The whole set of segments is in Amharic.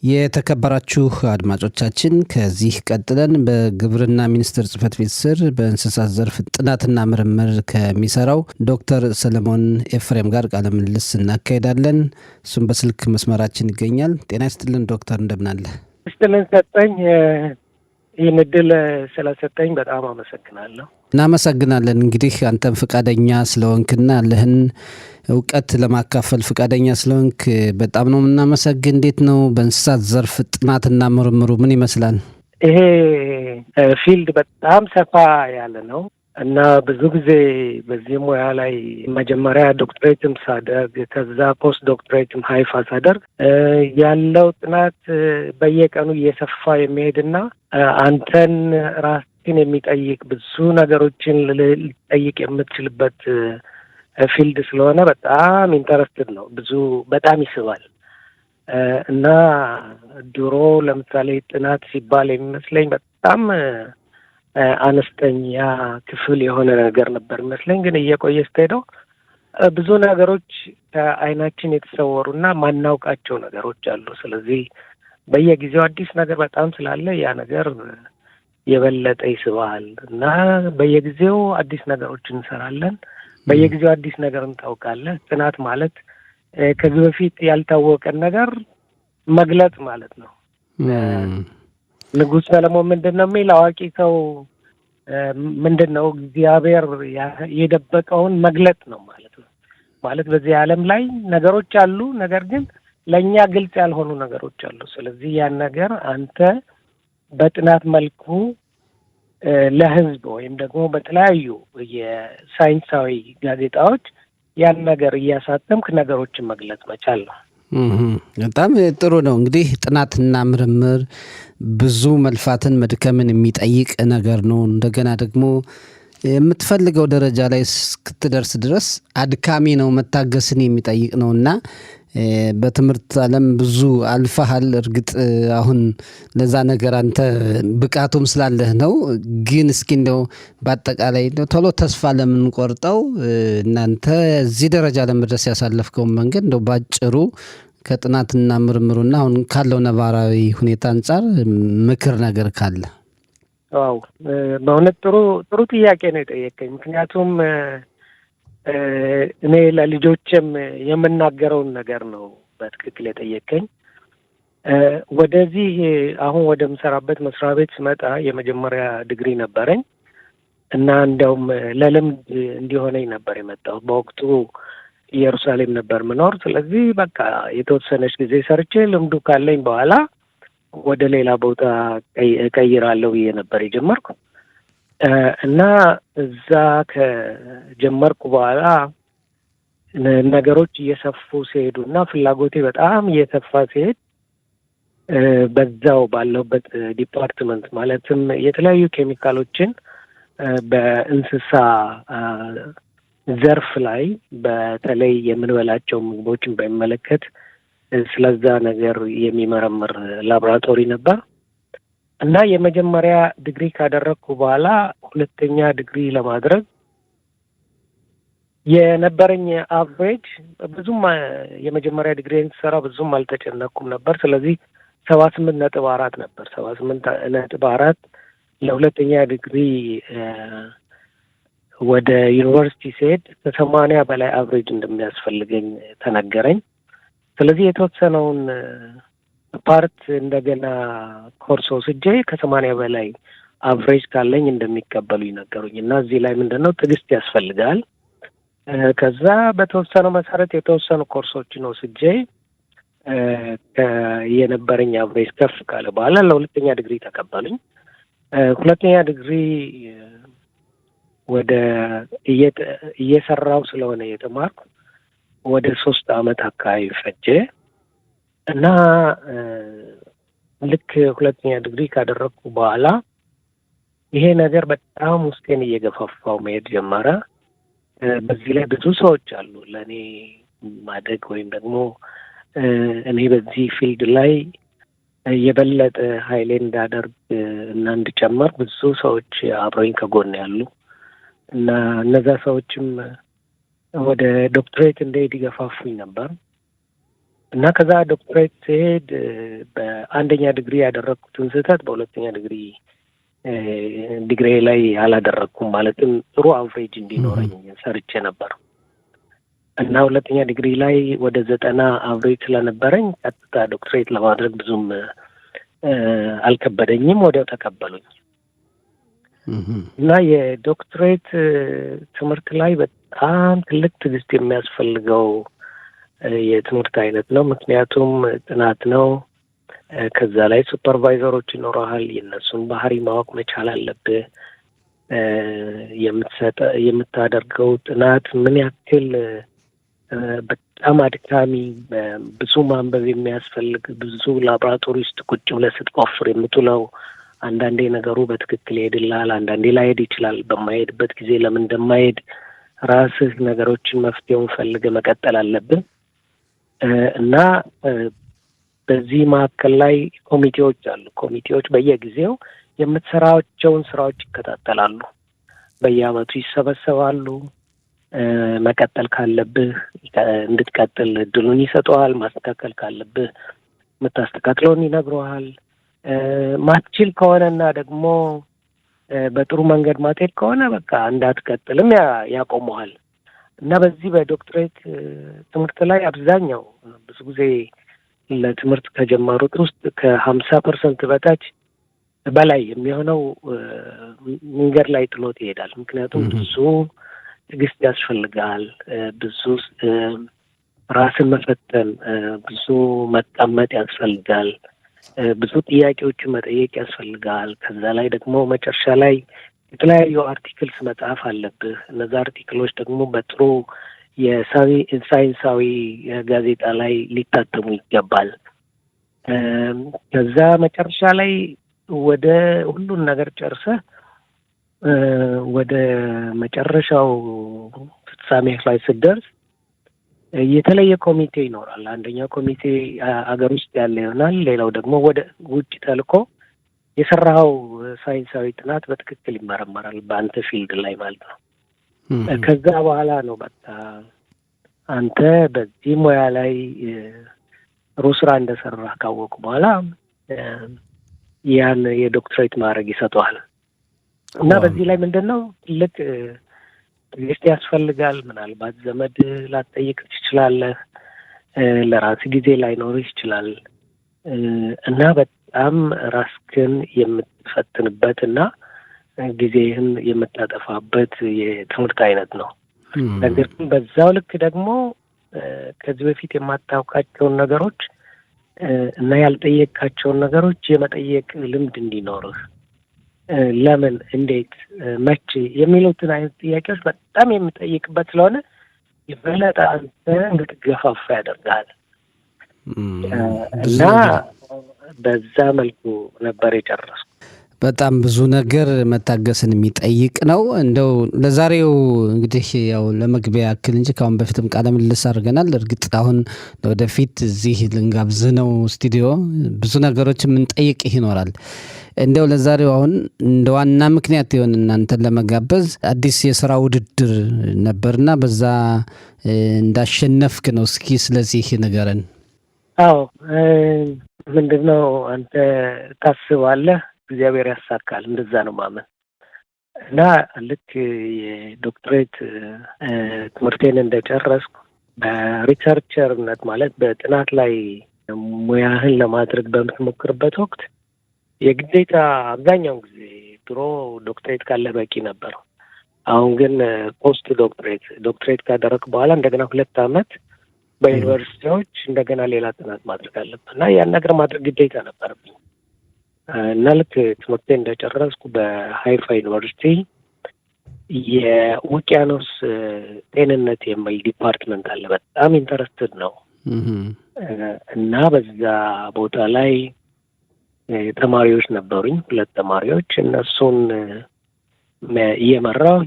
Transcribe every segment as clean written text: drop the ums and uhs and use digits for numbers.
የተከበራችሁ አድማጮቻችን ከዚህ ቀጥለን በግብርና ሚኒስቴር ጽሕፈት ቤት ስር በእንስሳት ዘርፍ ጥናትና ምርምር ከሚሰራው ዶክተር ሰለሞን ኤፍሬም ጋር ቃለ ምልልስ እናካሄዳለን። እሱም በስልክ መስመራችን ይገኛል። ጤና ይስጥልን ዶክተር፣ እንደምን አለ? ይስጥልን ሰጠኝ። ይህን እድል ስለሰጠኝ በጣም አመሰግናለሁ። እናመሰግናለን። እንግዲህ አንተም ፈቃደኛ ስለሆንክና ያለህን እውቀት ለማካፈል ፈቃደኛ ስለሆንክ በጣም ነው የምናመሰግን። እንዴት ነው በእንስሳት ዘርፍ ጥናትና ምርምሩ ምን ይመስላል? ይሄ ፊልድ በጣም ሰፋ ያለ ነው እና ብዙ ጊዜ በዚህ ሙያ ላይ መጀመሪያ ዶክትሬትም ሳደርግ ከዛ ፖስት ዶክትሬትም ሀይፋ ሳደርግ ያለው ጥናት በየቀኑ እየሰፋ የሚሄድና አንተን ራስን የሚጠይቅ ብዙ ነገሮችን ልጠይቅ የምትችልበት ፊልድ ስለሆነ በጣም ኢንተረስትድ ነው። በጣም ይስባል እና ድሮ ለምሳሌ ጥናት ሲባል የሚመስለኝ በጣም አነስተኛ ክፍል የሆነ ነገር ነበር ይመስለኝ። ግን እየቆየ ስትሄደው ብዙ ነገሮች ከዓይናችን የተሰወሩና ማናውቃቸው ነገሮች አሉ። ስለዚህ በየጊዜው አዲስ ነገር በጣም ስላለ ያ ነገር የበለጠ ይስባል እና በየጊዜው አዲስ ነገሮች እንሰራለን። በየጊዜው አዲስ ነገር እንታውቃለን። ጥናት ማለት ከዚህ በፊት ያልታወቀን ነገር መግለጽ ማለት ነው። ንጉሥ ሰለሞን ምንድን ነው የሚል አዋቂ ሰው ምንድን ነው እግዚአብሔር የደበቀውን መግለጥ ነው ማለት ነው። ማለት በዚህ ዓለም ላይ ነገሮች አሉ፣ ነገር ግን ለእኛ ግልጽ ያልሆኑ ነገሮች አሉ። ስለዚህ ያን ነገር አንተ በጥናት መልኩ ለሕዝብ ወይም ደግሞ በተለያዩ የሳይንሳዊ ጋዜጣዎች ያን ነገር እያሳተምክ ነገሮችን መግለጽ መቻል ነው። በጣም ጥሩ ነው። እንግዲህ ጥናትና ምርምር ብዙ መልፋትን መድከምን የሚጠይቅ ነገር ነው። እንደገና ደግሞ የምትፈልገው ደረጃ ላይ እስክትደርስ ድረስ አድካሚ ነው፣ መታገስን የሚጠይቅ ነው እና በትምህርት ዓለም ብዙ አልፈሃል። እርግጥ አሁን ለዛ ነገር አንተ ብቃቱም ስላለህ ነው። ግን እስኪ እንደው በአጠቃላይ ቶሎ ተስፋ ለምንቆርጠው እናንተ እዚህ ደረጃ ለመድረስ ያሳለፍከውን መንገድ እንደው ባጭሩ ከጥናትና ምርምሩና አሁን ካለው ነባራዊ ሁኔታ አንጻር ምክር ነገር ካለ። ዋው፣ በእውነት ጥሩ ጥያቄ ነው የጠየቀኝ። ምክንያቱም እኔ ለልጆችም የምናገረውን ነገር ነው በትክክል የጠየቀኝ። ወደዚህ አሁን ወደምሰራበት መስሪያ ቤት ስመጣ የመጀመሪያ ዲግሪ ነበረኝ እና እንዲያውም ለልምድ እንዲሆነኝ ነበር የመጣው። በወቅቱ ኢየሩሳሌም ነበር ምኖር። ስለዚህ በቃ የተወሰነች ጊዜ ሰርቼ ልምዱ ካለኝ በኋላ ወደ ሌላ ቦታ እቀይራለሁ ብዬ ነበር የጀመርኩ እና እዛ ከጀመርኩ በኋላ ነገሮች እየሰፉ ሲሄዱ እና ፍላጎቴ በጣም እየሰፋ ሲሄድ በዛው ባለሁበት ዲፓርትመንት ማለትም የተለያዩ ኬሚካሎችን በእንስሳ ዘርፍ ላይ በተለይ የምንበላቸው ምግቦችን በሚመለከት ስለዛ ነገር የሚመረምር ላቦራቶሪ ነበር እና የመጀመሪያ ዲግሪ ካደረግኩ በኋላ ሁለተኛ ዲግሪ ለማድረግ የነበረኝ አቨሬጅ ብዙም የመጀመሪያ ዲግሪን ስሰራ ብዙም አልተጨነቅኩም ነበር። ስለዚህ 78.4 ነበር። 78.4 ለሁለተኛ ዲግሪ ወደ ዩኒቨርሲቲ ስሄድ ከ80 በላይ አቨሬጅ እንደሚያስፈልገኝ ተነገረኝ። ስለዚህ የተወሰነውን ፓርት እንደገና ኮርስ ወስጄ ከ80 በላይ አቨሬጅ ካለኝ እንደሚቀበሉ ይነገሩኝ እና እዚህ ላይ ምንድነው ትዕግስት ያስፈልጋል። ከዛ በተወሰነው መሰረት የተወሰኑ ኮርሶችን ወስጄ የነበረኝ አቨሬጅ ከፍ ካለ በኋላ ለሁለተኛ ዲግሪ ተቀበሉኝ። ሁለተኛ ዲግሪ ወደ እየሰራው ስለሆነ የተማርኩ ወደ 3 አመት አካባቢ ፈጀ እና ልክ ሁለተኛ ዲግሪ ካደረግኩ በኋላ ይሄ ነገር በጣም ውስጤን እየገፋፋው መሄድ ጀመረ። በዚህ ላይ ብዙ ሰዎች አሉ ለእኔ ማደግ ወይም ደግሞ እኔ በዚህ ፊልድ ላይ የበለጠ ኃይሌን እንዳደርግ እና እንድጨመር ብዙ ሰዎች አብረውኝ ከጎን ያሉ እና እነዛ ሰዎችም ወደ ዶክትሬት እንድሄድ ይገፋፉኝ ነበር። እና ከዛ ዶክትሬት ሲሄድ በአንደኛ ዲግሪ ያደረግኩትን ስህተት በሁለተኛ ዲግሪ ላይ አላደረግኩም። ማለትም ጥሩ አቨሬጅ እንዲኖረኝ ሰርቼ ነበር እና ሁለተኛ ዲግሪ ላይ ወደ 90 አቨሬጅ ስለነበረኝ ቀጥታ ዶክትሬት ለማድረግ ብዙም አልከበደኝም። ወዲያው ተቀበሉኝ እና የዶክትሬት ትምህርት ላይ በጣም ትልቅ ትዕግስት የሚያስፈልገው የትምህርት አይነት ነው። ምክንያቱም ጥናት ነው። ከዛ ላይ ሱፐርቫይዘሮች ይኖረሃል። የእነሱን ባህሪ ማወቅ መቻል አለብህ። የምታደርገው ጥናት ምን ያክል በጣም አድካሚ፣ ብዙ ማንበብ የሚያስፈልግ፣ ብዙ ላቦራቶሪ ውስጥ ቁጭ ብለህ ስትቆፍር የምትውለው፣ አንዳንዴ ነገሩ በትክክል ይሄድልሃል፣ አንዳንዴ ላይሄድ ይችላል። በማይሄድበት ጊዜ ለምን እንደማይሄድ ራስህ ነገሮችን መፍትሄውን ፈልገህ መቀጠል አለብን እና በዚህ መካከል ላይ ኮሚቴዎች አሉ። ኮሚቴዎች በየጊዜው የምትሰራቸውን ስራዎች ይከታተላሉ። በየአመቱ ይሰበሰባሉ። መቀጠል ካለብህ እንድትቀጥል እድሉን ይሰጠዋል። ማስተካከል ካለብህ የምታስተካክለውን ይነግረዋል። ማትችል ከሆነና ደግሞ በጥሩ መንገድ ማትሄድ ከሆነ በቃ እንዳትቀጥልም ያቆመዋል። እና በዚህ በዶክትሬት ትምህርት ላይ አብዛኛው ብዙ ጊዜ ለትምህርት ከጀመሩት ውስጥ ከ50% በታች በላይ የሚሆነው መንገድ ላይ ጥሎት ይሄዳል። ምክንያቱም ብዙ ትዕግስት ያስፈልጋል፣ ብዙ ራስን መፈተን፣ ብዙ መቀመጥ ያስፈልጋል፣ ብዙ ጥያቄዎችን መጠየቅ ያስፈልጋል። ከዛ ላይ ደግሞ መጨረሻ ላይ የተለያዩ አርቲክልስ መጽሐፍ አለብህ። እነዛ አርቲክሎች ደግሞ በጥሩ የሳይንሳዊ ጋዜጣ ላይ ሊታተሙ ይገባል። ከዛ መጨረሻ ላይ ወደ ሁሉን ነገር ጨርሰህ ወደ መጨረሻው ፍጻሜ ላይ ስትደርስ የተለየ ኮሚቴ ይኖራል። አንደኛው ኮሚቴ አገር ውስጥ ያለ ይሆናል። ሌላው ደግሞ ወደ ውጭ ተልኮ የሰራኸው ሳይንሳዊ ጥናት በትክክል ይመረመራል፣ በአንተ ፊልድ ላይ ማለት ነው። ከዛ በኋላ ነው በቃ አንተ በዚህ ሙያ ላይ ጥሩ ስራ እንደሰራህ ካወቁ በኋላ ያን የዶክትሬት ማድረግ ይሰጠዋል። እና በዚህ ላይ ምንድን ነው ትልቅ ትዕግስት ያስፈልጋል። ምናልባት ዘመድ ላትጠይቅ ትችላለህ። ለራስ ጊዜ ላይኖርህ ይችላል። እና በጣም ራስህን የምትፈትንበት እና ጊዜህን የምታጠፋበት የትምህርት አይነት ነው። ነገር ግን በዛው ልክ ደግሞ ከዚህ በፊት የማታውቃቸውን ነገሮች እና ያልጠየቃቸውን ነገሮች የመጠየቅ ልምድ እንዲኖርህ፣ ለምን፣ እንዴት፣ መቼ የሚሉትን አይነት ጥያቄዎች በጣም የምጠይቅበት ስለሆነ የበለጠ አንተ እንድትገፋፋ ያደርጋል። እና በዛ መልኩ ነበር የጨረስኩ። በጣም ብዙ ነገር መታገስን የሚጠይቅ ነው። እንደው ለዛሬው እንግዲህ ያው ለመግቢያ ያክል እንጂ ከአሁን በፊትም ቃለ ምልልስ አድርገናል። እርግጥ አሁን ወደፊት እዚህ ልንጋብዝህ ነው ስቱዲዮ፣ ብዙ ነገሮች የምንጠይቅህ ይኖራል። እንደው ለዛሬው አሁን እንደ ዋና ምክንያት የሆን እናንተን ለመጋበዝ አዲስ የስራ ውድድር ነበርና በዛ እንዳሸነፍክ ነው። እስኪ ስለዚህ ንገረን። አዎ ምንድነው አንተ ታስባለህ፣ እግዚአብሔር ያሳካል። እንደዛ ነው ማመን። እና ልክ የዶክትሬት ትምህርቴን እንደጨረስኩ በሪሰርቸርነት ማለት በጥናት ላይ ሙያህን ለማድረግ በምትሞክርበት ወቅት የግዴታ አብዛኛውን ጊዜ ድሮ ዶክትሬት ካለ በቂ ነበር። አሁን ግን ፖስት ዶክትሬት ካደረግ በኋላ እንደገና 2 ዓመት በዩኒቨርሲቲዎች እንደገና ሌላ ጥናት ማድረግ አለብን እና ያን ነገር ማድረግ ግዴታ ነበረብኝ። እና ልክ ትምህርቴን እንደጨረስኩ በሃይፋ ዩኒቨርሲቲ የውቅያኖስ ጤንነት የሚል ዲፓርትመንት አለ። በጣም ኢንተረስትድ ነው። እና በዛ ቦታ ላይ ተማሪዎች ነበሩኝ፣ 2 ተማሪዎች። እነሱን እየመራው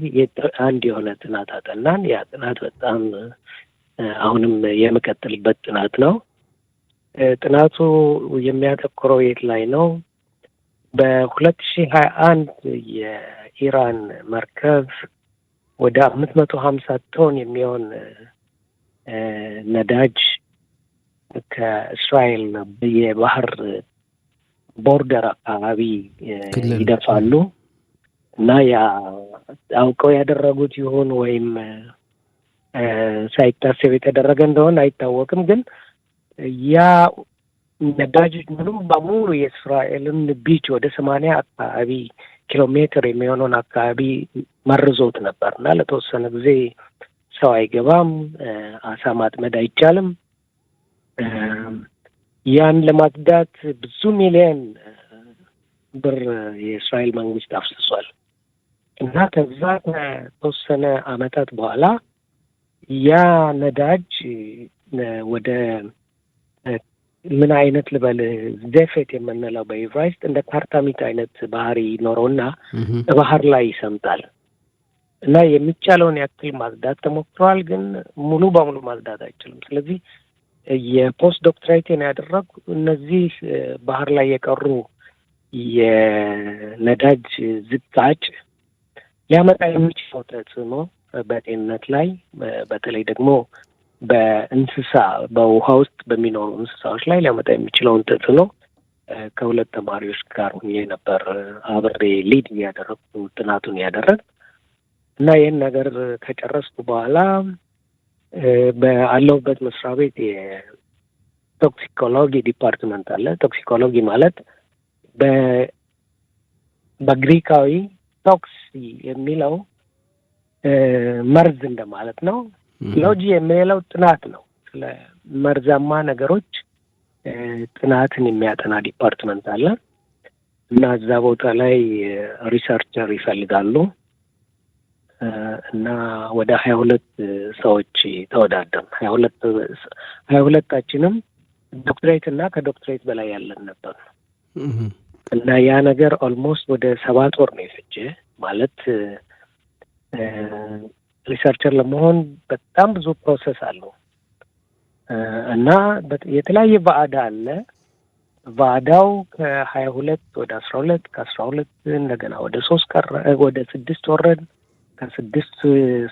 አንድ የሆነ ጥናት አጠናን። ያ ጥናት በጣም አሁንም የምቀጥልበት ጥናት ነው። ጥናቱ የሚያተኩረው የት ላይ ነው? በ2021 የኢራን መርከብ ወደ 550 ቶን የሚሆን ነዳጅ ከእስራኤል የባህር ቦርደር አካባቢ ክልል ይደፋሉ እና ያ አውቀው ያደረጉት ይሁን ወይም ሳይታሰብ የተደረገ እንደሆነ አይታወቅም። ግን ያ ነዳጅ ሙሉ በሙሉ የእስራኤልን ቢች ወደ 80 አካባቢ ኪሎ ሜትር የሚሆነውን አካባቢ መርዞት ነበር እና ለተወሰነ ጊዜ ሰው አይገባም፣ አሳ ማጥመድ አይቻልም። ያን ለማጽዳት ብዙ ሚሊዮን ብር የእስራኤል መንግስት አፍስሷል እና ከዛ ከተወሰነ አመታት በኋላ ያ ነዳጅ ወደ ምን አይነት ልበል ዜፌት የምንለው በኢብራይስጥ እንደ ካርታሚት አይነት ባህሪ ይኖረውና በባህር ላይ ይሰምጣል እና የሚቻለውን ያክል ማጽዳት ተሞክሯል፣ ግን ሙሉ በሙሉ ማጽዳት አይችልም። ስለዚህ የፖስት ዶክትሬቴን ያደረጉ እነዚህ ባህር ላይ የቀሩ የነዳጅ ዝቃጭ ሊያመጣ የሚችለው ተጽዕኖ በጤንነት ላይ በተለይ ደግሞ በእንስሳ በውሃ ውስጥ በሚኖሩ እንስሳዎች ላይ ሊያመጣ የሚችለውን ተጽዕኖ ከሁለት ተማሪዎች ጋር ሆኜ ነበር አብሬ ሊድ እያደረግኩ ጥናቱን ያደረግ እና ይህን ነገር ከጨረስኩ በኋላ ባለሁበት መስሪያ ቤት የቶክሲኮሎጂ ዲፓርትመንት አለ። ቶክሲኮሎጂ ማለት በግሪካዊ ቶክሲ የሚለው መርዝ እንደማለት ነው። ሎጂ የሚለው ጥናት ነው። ስለ መርዛማ ነገሮች ጥናትን የሚያጠና ዲፓርትመንት አለ እና እዛ ቦታ ላይ ሪሰርቸር ይፈልጋሉ እና ወደ 22 ሰዎች ተወዳደርን። 22ታችንም ዶክትሬት እና ከዶክትሬት በላይ ያለን ነበር እና ያ ነገር ኦልሞስት ወደ 7 ወር ነው የፈጀ። ማለት ሪሰርቸር ለመሆን በጣም ብዙ ፕሮሰስ አለው እና የተለያየ ባዕዳ አለ። ባዕዳው ከ22 ወደ 12 ከ12 እንደገና ወደ 3 ቀረ፣ ወደ 6 ወረድ፣ ከ6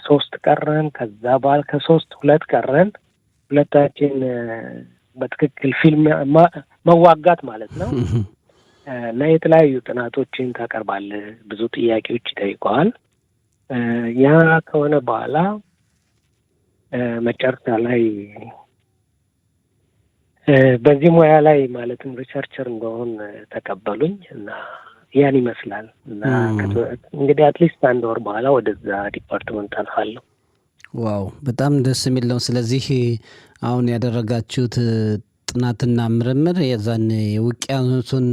3 ቀረን። ከዛ በኋላ ከ3 2 ቀረን። ሁለታችን በትክክል ፊልም መዋጋት ማለት ነው እና የተለያዩ ጥናቶችን ታቀርባለህ። ብዙ ጥያቄዎች ይጠይቀዋል። ያ ከሆነ በኋላ መጨረሻ ላይ በዚህ ሙያ ላይ ማለትም ሪሰርቸር እንደሆን ተቀበሉኝ እና ያን ይመስላል እና እንግዲህ አትሊስት 1 ወር በኋላ ወደዛ ዲፓርትመንት አልፋለሁ። ዋው በጣም ደስ የሚል ነው። ስለዚህ አሁን ያደረጋችሁት ጥናትና ምርምር የዛን የውቅያኖሱን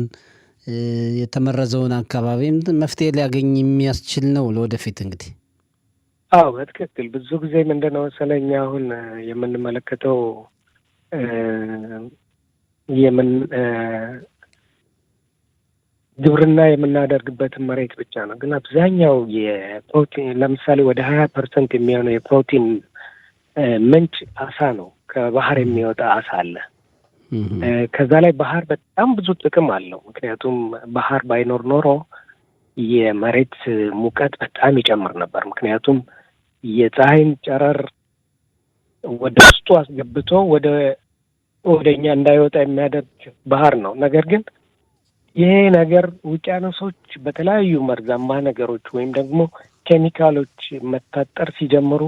የተመረዘውን አካባቢም መፍትሄ ሊያገኝ የሚያስችል ነው ለወደፊት እንግዲህ። አዎ በትክክል ብዙ ጊዜ ምንድነው መሰለኝ አሁን የምንመለከተው ግብርና የምናደርግበትን መሬት ብቻ ነው። ግን አብዛኛው የፕሮቲን ለምሳሌ ወደ 20% የሚሆነው የፕሮቲን ምንጭ አሳ ነው። ከባህር የሚወጣ አሳ አለ። ከዛ ላይ ባህር በጣም ብዙ ጥቅም አለው። ምክንያቱም ባህር ባይኖር ኖሮ የመሬት ሙቀት በጣም ይጨምር ነበር። ምክንያቱም የፀሐይን ጨረር ወደ ውስጡ አስገብቶ ወደኛ እንዳይወጣ የሚያደርግ ባህር ነው። ነገር ግን ይሄ ነገር ውቅያኖሶች በተለያዩ መርዛማ ነገሮች ወይም ደግሞ ኬሚካሎች መታጠር ሲጀምሩ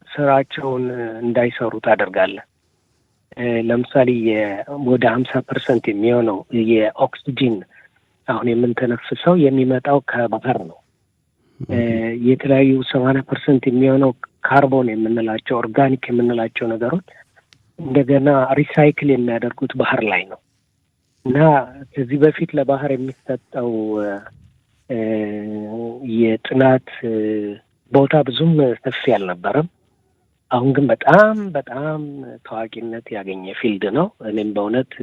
ስራቸውን እንዳይሰሩ ታደርጋለህ። ለምሳሌ ወደ 50% የሚሆነው የኦክሲጂን አሁን የምንተነፍሰው የሚመጣው ከባህር ነው። የተለያዩ 80% የሚሆነው ካርቦን የምንላቸው ኦርጋኒክ የምንላቸው ነገሮች እንደገና ሪሳይክል የሚያደርጉት ባህር ላይ ነው እና ከዚህ በፊት ለባህር የሚሰጠው የጥናት ቦታ ብዙም ሰፊ አልነበረም። አሁን ግን በጣም በጣም ታዋቂነት ያገኘ ፊልድ ነው። እኔም በእውነት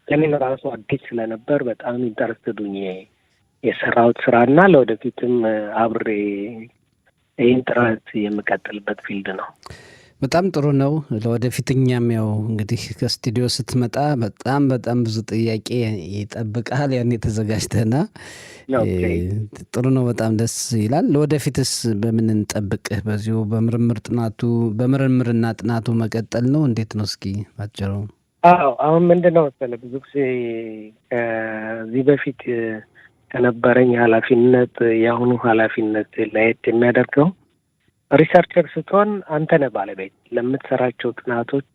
ለኔም ራሱ አዲስ ስለነበር በጣም ኢንተረስትድ ሆኜ የሰራሁት ስራና ለወደፊትም አብሬ ይህን ጥረት የምቀጥልበት ፊልድ ነው። በጣም ጥሩ ነው። ለወደፊት እኛም ያው እንግዲህ ከስቱዲዮ ስትመጣ በጣም በጣም ብዙ ጥያቄ ይጠብቃል። ያኔ ተዘጋጅተና ጥሩ ነው። በጣም ደስ ይላል። ለወደፊትስ በምን እንጠብቅህ? በዚሁ በምርምርና ጥናቱ መቀጠል ነው? እንዴት ነው? እስኪ ባጭሩ። አዎ አሁን ምንድን ነው መሰለህ ብዙ ጊዜ ከዚህ በፊት ከነበረኝ ኃላፊነት የአሁኑ ኃላፊነት ለየት የሚያደርገው ሪሰርቸር ስትሆን አንተ ነህ ባለቤት ለምትሰራቸው ጥናቶች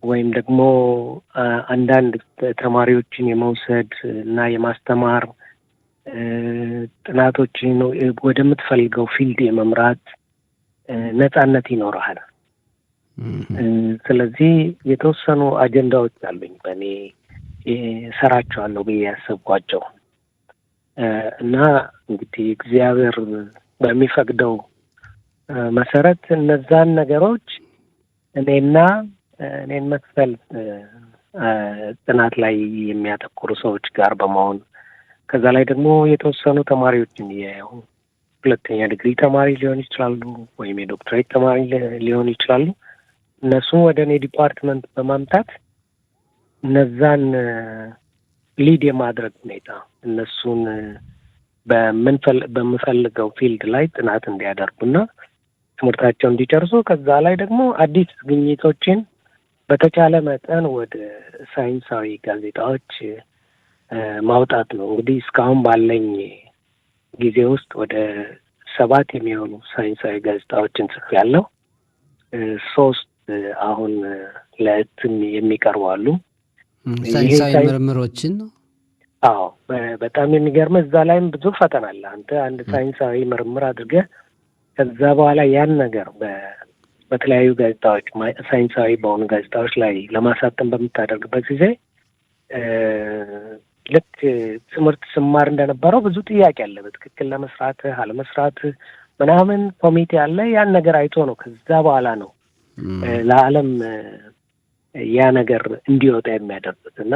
ወይም ደግሞ አንዳንድ ተማሪዎችን የመውሰድ እና የማስተማር ጥናቶችን ወደምትፈልገው ፊልድ የመምራት ነጻነት ይኖርሃል። ስለዚህ የተወሰኑ አጀንዳዎች አሉኝ በእኔ ሰራቸዋለሁ ብዬ ያሰብኳቸው እና እንግዲህ እግዚአብሔር በሚፈቅደው መሰረት እነዛን ነገሮች እኔን መክፈል ጥናት ላይ የሚያተኩሩ ሰዎች ጋር በመሆን ከዛ ላይ ደግሞ የተወሰኑ ተማሪዎችን የሁለተኛ ዲግሪ ተማሪ ሊሆን ይችላሉ ወይም የዶክትሬት ተማሪ ሊሆን ይችላሉ። እነሱን ወደ እኔ ዲፓርትመንት በማምጣት እነዛን ሊድ የማድረግ ሁኔታ እነሱን በምፈልገው ፊልድ ላይ ጥናት እንዲያደርጉና ትምህርታቸውን እንዲጨርሱ ከዛ ላይ ደግሞ አዲስ ግኝቶችን በተቻለ መጠን ወደ ሳይንሳዊ ጋዜጣዎች ማውጣት ነው። እንግዲህ እስካሁን ባለኝ ጊዜ ውስጥ ወደ 7 የሚሆኑ ሳይንሳዊ ጋዜጣዎችን ጽፌያለሁ። 3 አሁን ለእትም የሚቀርቡ አሉ። ሳይንሳዊ ምርምሮችን ነው። አዎ በጣም የሚገርም እዛ ላይም ብዙ ፈተና አለ። አንተ አንድ ሳይንሳዊ ምርምር አድርገህ ከዛ በኋላ ያን ነገር በተለያዩ ጋዜጣዎች ሳይንሳዊ በሆኑ ጋዜጣዎች ላይ ለማሳተም በምታደርግበት ጊዜ ልክ ትምህርት ስማር እንደነበረው ብዙ ጥያቄ አለ። በትክክል ለመስራት አለመስራት ምናምን ኮሚቴ አለ። ያን ነገር አይቶ ነው ከዛ በኋላ ነው ለዓለም ያ ነገር እንዲወጣ የሚያደርጉት እና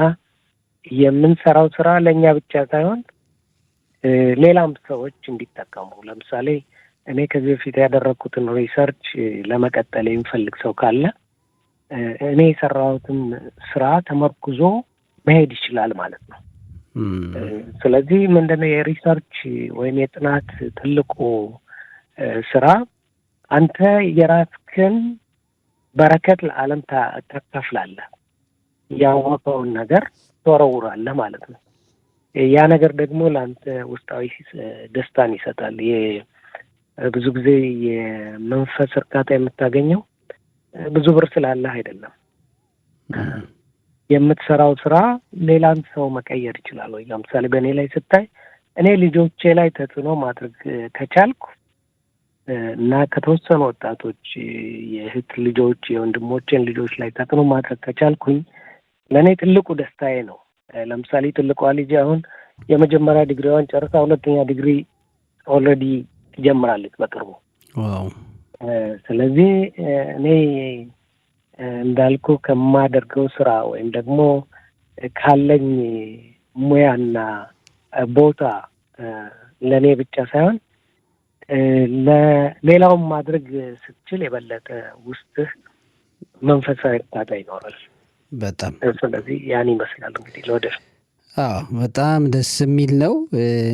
የምንሰራው ስራ ለእኛ ብቻ ሳይሆን ሌላም ሰዎች እንዲጠቀሙ። ለምሳሌ እኔ ከዚህ በፊት ያደረግኩትን ሪሰርች ለመቀጠል የሚፈልግ ሰው ካለ እኔ የሰራሁትን ስራ ተመርኩዞ መሄድ ይችላል ማለት ነው። ስለዚህ ምንድነው የሪሰርች ወይም የጥናት ትልቁ ስራ አንተ የራስህን በረከት ለዓለም ታካፍላለህ። ያወቀውን ነገር ተወረውራለህ ማለት ነው። ያ ነገር ደግሞ ለአንተ ውስጣዊ ደስታን ይሰጣል። ብዙ ጊዜ የመንፈስ እርካታ የምታገኘው ብዙ ብር ስላለህ አይደለም። የምትሰራው ስራ ሌላን ሰው መቀየር ይችላል ወይ? ለምሳሌ በእኔ ላይ ስታይ እኔ ልጆቼ ላይ ተጽዕኖ ማድረግ ከቻልኩ እና ከተወሰኑ ወጣቶች የእህት ልጆች የወንድሞቼን ልጆች ላይ ተጽዕኖ ማድረግ ከቻልኩኝ ለእኔ ትልቁ ደስታዬ ነው። ለምሳሌ ትልቋ ልጅ አሁን የመጀመሪያ ዲግሪዋን ጨርሳ ሁለተኛ ዲግሪ ኦልሬዲ ትጀምራለች በቅርቡ። ስለዚህ እኔ እንዳልኩ ከማደርገው ስራ ወይም ደግሞ ካለኝ ሙያና ቦታ ለእኔ ብቻ ሳይሆን ለሌላውም ማድረግ ስትችል የበለጠ ውስጥህ መንፈሳዊ እርካታ ይኖራል። በጣም ስለዚህ ያን ይመስላል እንግዲህ ለወደፊት። በጣም ደስ የሚል ነው።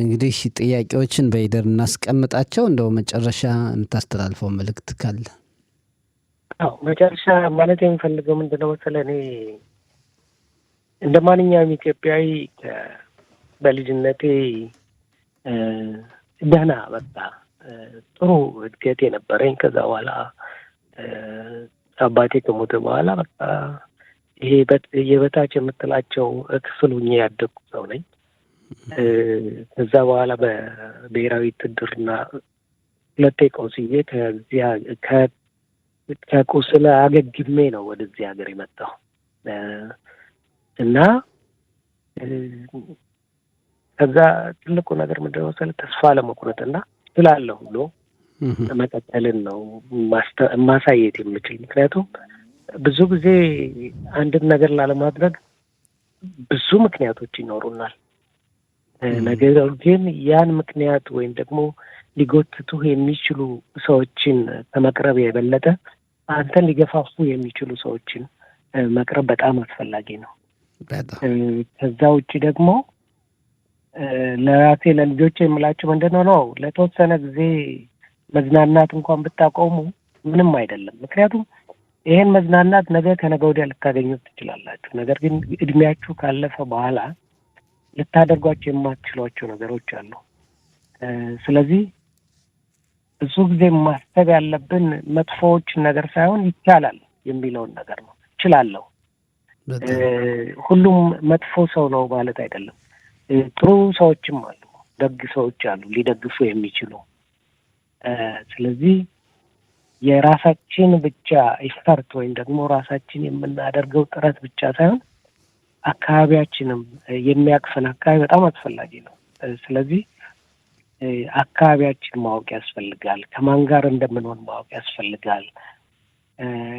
እንግዲህ ጥያቄዎችን በሂደር እናስቀምጣቸው። እንደው መጨረሻ የምታስተላልፈው መልእክት ካለ? መጨረሻ ማለት የምፈልገው ምንድነው መሰለህ፣ እኔ እንደ ማንኛውም ኢትዮጵያዊ በልጅነቴ ደህና በቃ ጥሩ እድገት የነበረኝ ከዛ በኋላ አባቴ ከሞተ በኋላ በቃ ይሄ የበታች የምትላቸው ክፍል ሁኜ ያደግኩ ሰው ነኝ። ከዛ በኋላ በብሔራዊ ውትድርና 2 ቆስዬ ከቁስል አገግሜ ነው ወደዚህ ሀገር የመጣሁ እና ከዛ ትልቁ ነገር ምንድነው መሰለህ ተስፋ ለመቁረጥና ስላለሁ ብሎ መቀጠልን ነው ማሳየት የምችል። ምክንያቱም ብዙ ጊዜ አንድን ነገር ላለማድረግ ብዙ ምክንያቶች ይኖሩናል። ነገር ግን ያን ምክንያት ወይም ደግሞ ሊጎትቱህ የሚችሉ ሰዎችን ከመቅረብ የበለጠ አንተን ሊገፋፉ የሚችሉ ሰዎችን መቅረብ በጣም አስፈላጊ ነው። ከዛ ውጭ ደግሞ ለራሴ ለልጆቼ የምላቸው ምንድነው ነው ለተወሰነ ጊዜ መዝናናት እንኳን ብታቆሙ ምንም አይደለም። ምክንያቱም ይሄን መዝናናት ነገ ከነገ ወዲያ ልታገኙት ትችላላችሁ። ነገር ግን እድሜያችሁ ካለፈ በኋላ ልታደርጓቸው የማትችሏቸው ነገሮች አሉ። ስለዚህ ብዙ ጊዜ ማሰብ ያለብን መጥፎዎችን ነገር ሳይሆን ይቻላል የሚለውን ነገር ነው። እችላለሁ። ሁሉም መጥፎ ሰው ነው ማለት አይደለም። ጥሩ ሰዎችም አሉ፣ ደግ ሰዎች አሉ ሊደግፉ የሚችሉ። ስለዚህ የራሳችን ብቻ ኢፈርት ወይም ደግሞ ራሳችን የምናደርገው ጥረት ብቻ ሳይሆን አካባቢያችንም የሚያቅፈን አካባቢ በጣም አስፈላጊ ነው። ስለዚህ አካባቢያችን ማወቅ ያስፈልጋል። ከማን ጋር እንደምንሆን ማወቅ ያስፈልጋል።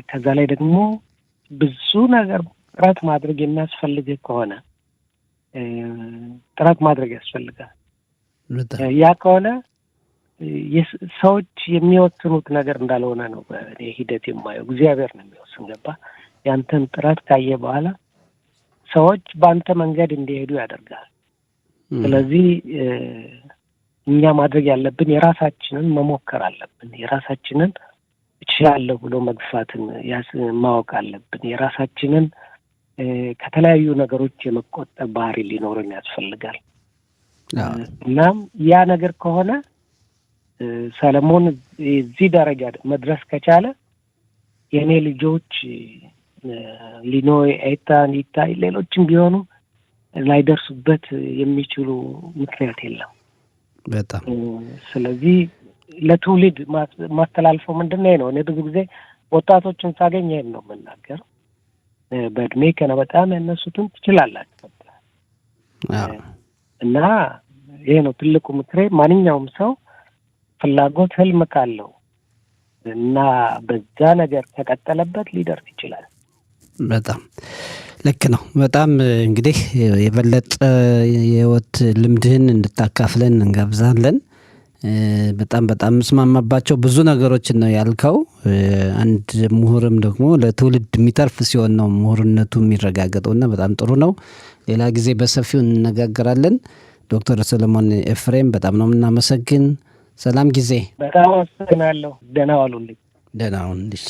ከዛ ላይ ደግሞ ብዙ ነገር ጥረት ማድረግ የሚያስፈልግ ከሆነ ጥረት ማድረግ ያስፈልጋል። ያ ከሆነ ሰዎች የሚወስኑት ነገር እንዳልሆነ ነው በእኔ ሂደት የማየው። እግዚአብሔር ነው የሚወስን። ገባ? ያንተን ጥረት ካየ በኋላ ሰዎች በአንተ መንገድ እንዲሄዱ ያደርጋል። ስለዚህ እኛ ማድረግ ያለብን የራሳችንን መሞከር አለብን። የራሳችንን እችላለሁ ብሎ መግፋትን ማወቅ አለብን። የራሳችንን ከተለያዩ ነገሮች የመቆጠብ ባህሪ ሊኖርን ያስፈልጋል። እናም ያ ነገር ከሆነ ሰለሞን እዚህ ደረጃ መድረስ ከቻለ የእኔ ልጆች ሊኖይ፣ ኤታን፣ ይታይ ሌሎችም ቢሆኑ ላይደርሱበት የሚችሉ ምክንያት የለም። በጣም ስለዚህ ለትውልድ ማስተላልፈው ምንድን ነው? እኔ ብዙ ጊዜ ወጣቶችን ሳገኝ ይሄን ነው የምናገር። በእድሜ ከነ በጣም ያነሱትን ትችላላችሁ እና ይሄ ነው ትልቁ ምክሬ። ማንኛውም ሰው ፍላጎት፣ ህልም ካለው እና በዛ ነገር ተቀጠለበት ሊደርስ ይችላል። በጣም ልክ ነው። በጣም እንግዲህ የበለጠ የህይወት ልምድህን እንድታካፍለን እንጋብዛለን። በጣም ምስማማባቸው ብዙ ነገሮችን ነው ያልከው። አንድ ምሁርም ደግሞ ለትውልድ የሚተርፍ ሲሆን ነው ምሁርነቱ የሚረጋገጠውና በጣም ጥሩ ነው። ሌላ ጊዜ በሰፊው እንነጋገራለን። ዶክተር ሰለሞን ኤፍሬም በጣም ነው የምናመሰግን። ሰላም ጊዜ። በጣም አመሰግናለሁ። ደህና ዋሉልኝ። ደህና ሁን። እሺ።